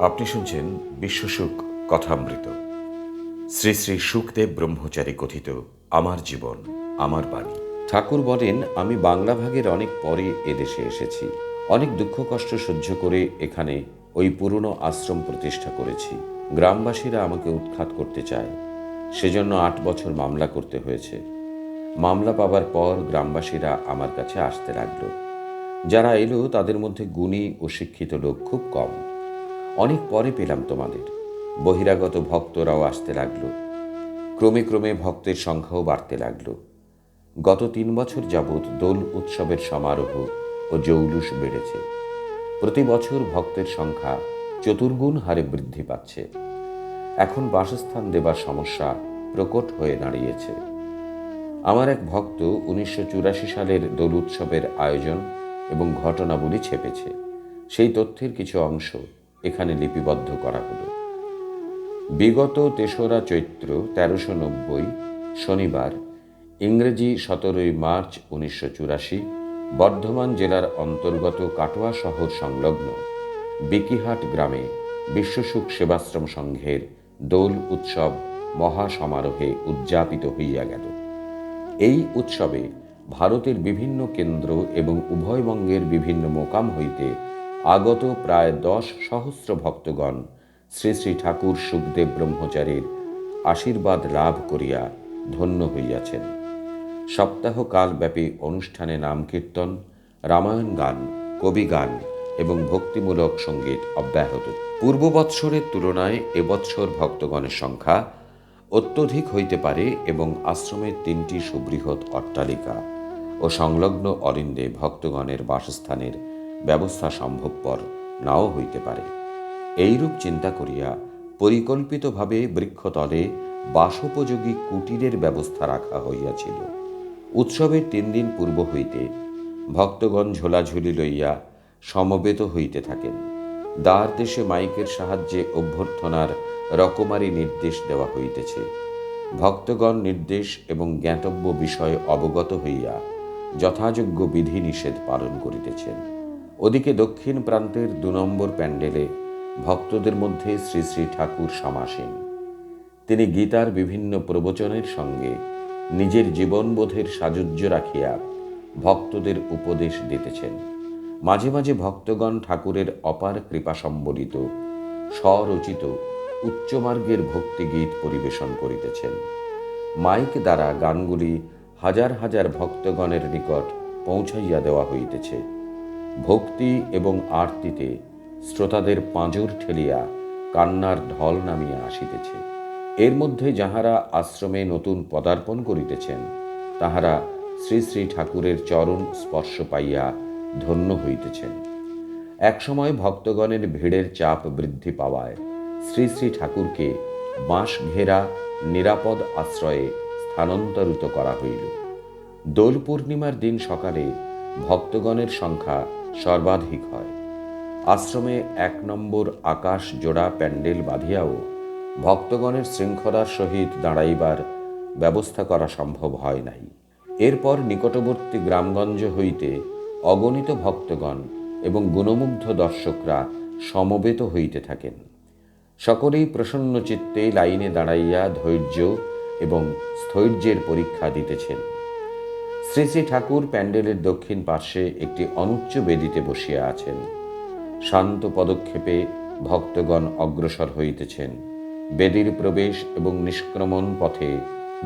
আপনি শুনছেন বিশ্বসুখ কথামৃত। শ্রী শ্রী সুখদেব ব্রহ্মচারী কথিত আমার জীবন আমার বাণী। ঠাকুর বলেন, আমি বাংলা ভাগের অনেক পরে এদেশে এসেছি। অনেক দুঃখ কষ্ট সহ্য করে এখানে ওই পুরনো আশ্রম প্রতিষ্ঠা করেছি। গ্রামবাসীরা আমাকে উৎখাত করতে চায়, সেজন্য 8 বছর মামলা করতে হয়েছে। মামলা পাবার পর গ্রামবাসীরা আমার কাছে আসতে লাগলো। যারা এলো তাদের মধ্যে গুণী ও শিক্ষিত লোক খুব কম। অনেক পরে পেলাম তোমাদের। বহিরাগত ভক্তরাও আসতে লাগলো। ক্রমে ক্রমে ভক্তের সংখ্যাও বাড়তে লাগলো। গত 3 বছর যাবৎ দোল উৎসবের সমারোহ ও জৌলুস বেড়েছে। প্রতি বছর ভক্তের সংখ্যা চতুর্গুণ হারে বৃদ্ধি পাচ্ছে। এখন বাসস্থান দেবার সমস্যা প্রকট হয়ে দাঁড়িয়েছে। আমার এক ভক্ত 1984 সালের দোল উৎসবের আয়োজন এবং ঘটনাবলী ছেপেছে। সেই তথ্যের কিছু অংশ এখানে লিপিবদ্ধ করা হলো। বিগত 3রা চৈত্র 1390 শনিবার, ইংরেজি 17 মার্চ 1984, বর্ধমান জেলার অন্তর্গত কাটোয়া শহর সংলগ্ন বিকিহাট গ্রামে বিশ্বসুখ সেবাশ্রম সংঘের দোল উৎসব মহাসমারোহে উদযাপিত হইয়া গেল। এই উৎসবে ভারতের বিভিন্ন কেন্দ্র এবং উভয়বঙ্গের বিভিন্ন মোকাম হইতে আগত প্রায় 10 সহস্র ভক্তগণ শ্রী শ্রী ঠাকুর সুখদেব ব্রহ্মচারীর আশীর্বাদ লাভ করিয়া ধন্য হইয়াছেন। সপ্তাহকালব্যাপী অনুষ্ঠানে নাম কীর্তন, রামায়ণ গান, কবি গান এবং ভক্তিমূলক সঙ্গীত অব্যাহত। পূর্ব বৎসরের তুলনায় এবৎসর ভক্তগণের সংখ্যা অত্যধিক হইতে পারে এবং আশ্রমের 3টি সুবৃহৎ অট্টালিকা ও সংলগ্ন অরিন্দে ভক্তগণের বাসস্থানের ব্যবস্থা সম্ভবপর নাও হইতে পারে। এইরূপ চিন্তা করিয়া পরিকল্পিতভাবে বৃক্ষতলে বাসোপযোগী কুটিরের ব্যবস্থা রাখা হইয়াছিল। উৎসবের 3 দিন পূর্ব হইতে ভক্তগণ ঝোলাঝুলি লইয়া সমবেত হইতে থাকেন। দ্বার দেশে মাইকের সাহায্যে অভ্যর্থনার রকমারি নির্দেশ দেওয়া হইতেছে। ভক্তগণ নির্দেশ এবং জ্ঞাতব্য বিষয়ে অবগত হইয়া যথাযোগ্য বিধি নিষেধ পালন করিতেছেন। ওদিকে দক্ষিণ প্রান্তের 2 নম্বর প্যান্ডেলে ভক্তদের মধ্যে শ্রী শ্রী ঠাকুর সমাসীন। তিনি গীতার বিভিন্ন প্রবচনের সঙ্গে নিজের জীবনবোধের সাযুজ্য রাখিয়া ভক্তদের উপদেশ দিতেছেন। মাঝে মাঝে ভক্তগণ ঠাকুরের অপার কৃপা সম্বলিত স্বরচিত উচ্চমার্গের ভক্তিগীত পরিবেশন করিতেছেন। মাইক দ্বারা গানগুলি হাজার হাজার ভক্তগণের নিকট পৌঁছাইয়া দেওয়া হইতেছে। ভক্তি এবং আরতিতে শ্রোতাদের পাঁজর ঠেলিয়া কান্নার ঢল নামিয়া আসিতেছে। এর মধ্যে যাহারা আশ্রমে নতুন পদার্পণ করিতেছেন তাহারা শ্রী শ্রী ঠাকুরের চরণ স্পর্শ পাইয়া ধন্য হইতেছেন। একসময় ভক্তগণের ভিড়ের চাপ বৃদ্ধি পাওয়ায় শ্রী শ্রী ঠাকুরকে বাঁশ ঘেরা নিরাপদ আশ্রয়ে স্থানান্তরিত করা হইল। দোল পূর্ণিমার দিন সকালে ভক্তগণের সংখ্যা সর্বাধিক হয়। আশ্রমে 1 নম্বর আকাশ জোড়া প্যান্ডেল বাঁধিয়াও ভক্তগণের শৃঙ্খলার সহিত দাঁড়াইবার ব্যবস্থা করা সম্ভব হয় নাই। এরপর নিকটবর্তী গ্রামগঞ্জ হইতে অগণিত ভক্তগণ এবং গুণমুগ্ধ দর্শকরা সমবেত হইতে থাকেন। সকলেই প্রসন্ন চিত্তে লাইনে দাঁড়াইয়া ধৈর্য এবং স্থৈর্যের পরীক্ষা দিতেছেন। শ্রী শ্রী ঠাকুর প্যান্ডেলের দক্ষিণ পার্শ্বে একটি অনুচ্চ বেদিতে বসিয়া আছেন। শান্ত পদক্ষেপে ভক্তগণ অগ্রসর হইতেছেন। বেদির প্রবেশ এবং নিষ্ক্রমণ পথে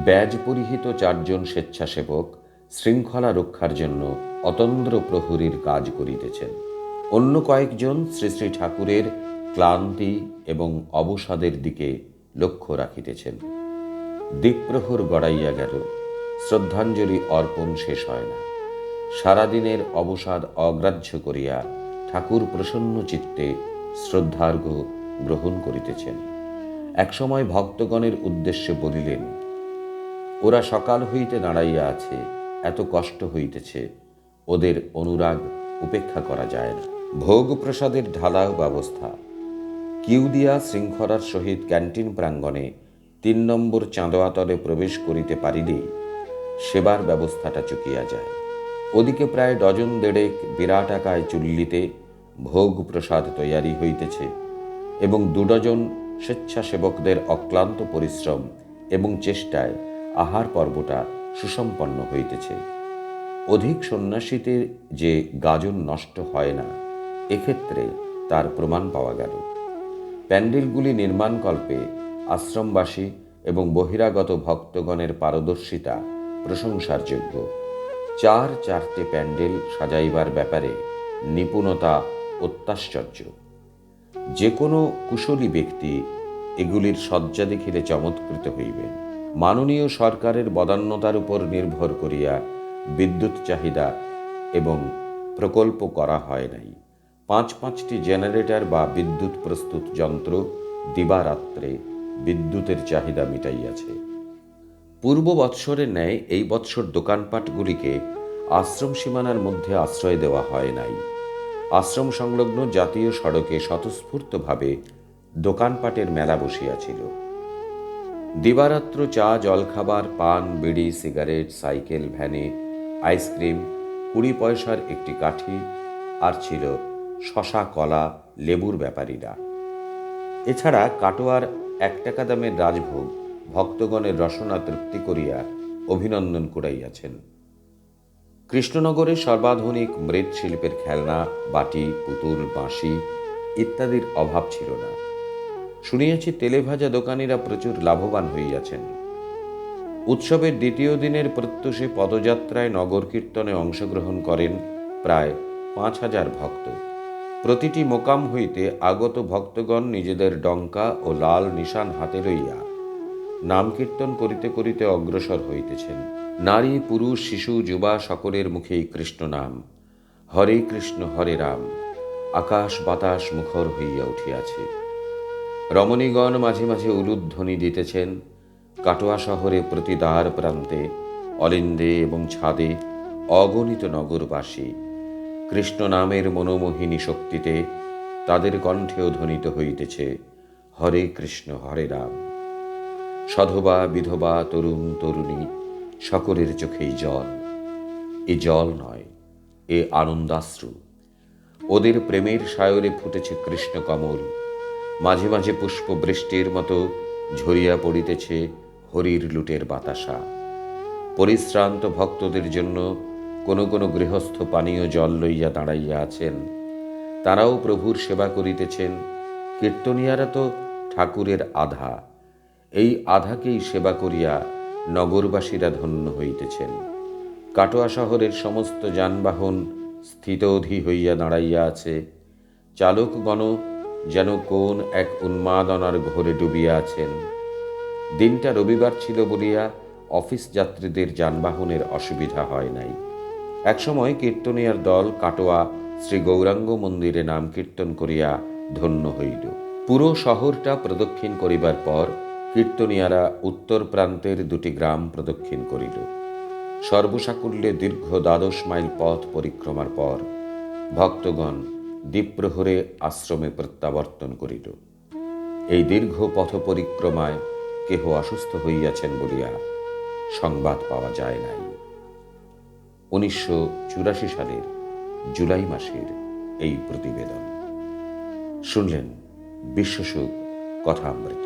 ব্যাজ পরিহিত 4 জন স্বেচ্ছাসেবক শৃঙ্খলা রক্ষার জন্য অতন্দ্র প্রহরীর কাজ করিতেছেন। অন্য কয়েকজন শ্রী শ্রী ঠাকুরের ক্লান্তি এবং অবসাদের দিকে লক্ষ্য রাখিতেছেন। দ্বীপ্রহর গড়াইয়া গেল, শ্রদ্ধাঞ্জলি অর্পণ শেষ হয় না। সারাদিনের অবসাদ অগ্রাহ্য করিয়া ঠাকুর প্রসন্ন চিত্তে শ্রদ্ধার্ঘ্য গ্রহণ করিতেছেন। একসময় ভক্তগণের উদ্দেশ্যে বলিলেন, ওরা সকাল হইতে দাঁড়াইয়া আছে, এত কষ্ট হইতেছে, ওদের অনুরাগ উপেক্ষা করা যায় না। ভোগ প্রসাদের ঢালাও ব্যবস্থা। কিউদিয়া শৃঙ্খলার সহিত ক্যান্টিন প্রাঙ্গণে 3 নম্বর চাঁদোয়াতলে প্রবেশ করিতে পারিলেই সেবার ব্যবস্থাটা চুকিয়া যায়। ওদিকে প্রায় 1 ডজন বিরাট আকায় চুল্লিতে ভোগ প্রসাদ তৈয়ারি হইতেছে। এবং 2 ডজন স্বেচ্ছাসেবকদের অক্লান্ত পরিশ্রম এবং চেষ্টায় আহার পর্বটা সুসম্পন্ন হইতেছে। অধিক সন্ন্যাসীতে যে গাজন নষ্ট হয় না, এক্ষেত্রে তার প্রমাণ পাওয়া গেল। প্যান্ডেলগুলি নির্মাণকল্পে আশ্রমবাসী এবং বহিরাগত ভক্তগণের পারদর্শিতা প্রশংসার যোগ্য। 4 প্যান্ডেল সাজাইবার ব্যাপারে নিপুণতা অত্যাশ্চর্য। যে কোনো কুশলী ব্যক্তি এগুলির সজ্জা দেখিলে চমৎকৃত হইবেন। মাননীয় সরকারের বদান্যতার উপর নির্ভর করিয়া বিদ্যুৎ চাহিদা এবং প্রকল্প করা হয় নাই। 5টি জেনারেটর বা বিদ্যুৎ প্রস্তুত যন্ত্র দিবারাত্রে বিদ্যুতের চাহিদা মিটাইয়াছে। পূর্ব বৎসরের ন্যায় এই বৎসর দোকানপাটগুলিকে আশ্রম সীমানার মধ্যে আশ্রয় দেওয়া হয় নাই। আশ্রম সংলগ্ন জাতীয় সড়কে স্বতঃস্ফূর্তভাবে দোকানপাটের মেলা বসিয়াছিল। দিবারাত্র চা, জলখাবার, পান, বিড়ি, সিগারেট, সাইকেল, ভ্যানে আইসক্রিম, 20 পয়সার একটি কাঠি, আর ছিল শশা, কলা, লেবুর ব্যাপারীরা। এছাড়া কাটোয়ার 1 টাকা দামের রাজভোগ ভক্তগণের রসনা তৃপ্তি করিয়া অভিনন্দন কুড়াইয়াছেন। কৃষ্ণনগরে সর্বাধুনিক মৃৎশিল্পের খেলনা, বাটি, পুতুল, বাঁশি ইত্যাদির অভাব ছিল না। শুনিয়াছি তেলেভাজা দোকানিরা প্রচুর লাভবান হইয়াছেন। উৎসবের 2য় দিনের প্রত্যুষে পদযাত্রায় নগর কীর্তনে অংশগ্রহণ করেন প্রায় 5000 ভক্ত। প্রতিটি মোকাম হইতে আগত ভক্তগণ নিজেদের ডঙ্কা ও লাল নিশান হাতে লইয়া নাম কীর্তন করিতে করিতে অগ্রসর হইতেছেন। নারী, পুরুষ, শিশু, যুবা সকলের মুখেই কৃষ্ণ নাম, হরে কৃষ্ণ হরে রাম, আকাশ বাতাস মুখর হইয়া উঠিয়াছে। রমণীগণ মাঝে মাঝে উলুধ্বনি দিতেছেন। কাটোয়া শহরে প্রতি দ্বার প্রান্তে, অলিন্দে এবং ছাদে অগণিত নগরবাসী কৃষ্ণ নামের মনোমোহিনী শক্তিতে তাদের কণ্ঠেও ধ্বনিত হইতেছে হরে কৃষ্ণ হরে রাম। সধবা, বিধবা, তরুণ, তরুণী সকলের চোখেই জল। এ জল নয়, এ আনন্দাশ্রু। ওদের প্রেমের সায়রে ফুটেছে কৃষ্ণ কমল। মাঝে মাঝে পুষ্প বৃষ্টির মতো ঝরিয়া পড়িতেছে হরির লুটের বাতাসা। পরিশ্রান্ত ভক্তদের জন্য কোনো কোনো গৃহস্থ পানীয় জল লইয়া দাঁড়াইয়া আছেন। তারাও প্রভুর সেবা করিতেছেন। কীর্তনিয়ারা তো ঠাকুরের আধা, এই আধাকেই সেবা করিয়া নগরবাসীরা ধন্য হইতেছেন। কাটোয়া শহরের সমস্ত যানবাহন স্থিতধী হইয়া দাঁড়াইয়া আছে। চালকগণ যেন কোন এক উন্মাদনার ঘোরে ডুবিয়া আছেন। দিনটা রবিবার ছিল বলিয়া অফিস যাত্রীদের যানবাহনের অসুবিধা হয় নাই। একসময় কীর্তনিয়ার দল কাটোয়া শ্রী গৌরাঙ্গ মন্দিরে নাম কীর্তন করিয়া ধন্য হইল। পুরো শহরটা প্রদক্ষিণ করিবার পর কীর্তনিয়ারা উত্তর প্রান্তের 2টি গ্রাম প্রদক্ষিণ করিল। সর্বসাকুল্যে দীর্ঘ 12 মাইল পথ পরিক্রমার পর ভক্তগণ দ্বীপ্রহরে আশ্রমে প্রত্যাবর্তন করিল। এই দীর্ঘ পথ পরিক্রমায় কেহ অসুস্থ হইয়াছেন বলিয়া সংবাদ পাওয়া যায় নাই। 1984 সালের জুলাই মাসের এই প্রতিবেদন শুনলেন বিশ্বসুখ কথামৃত।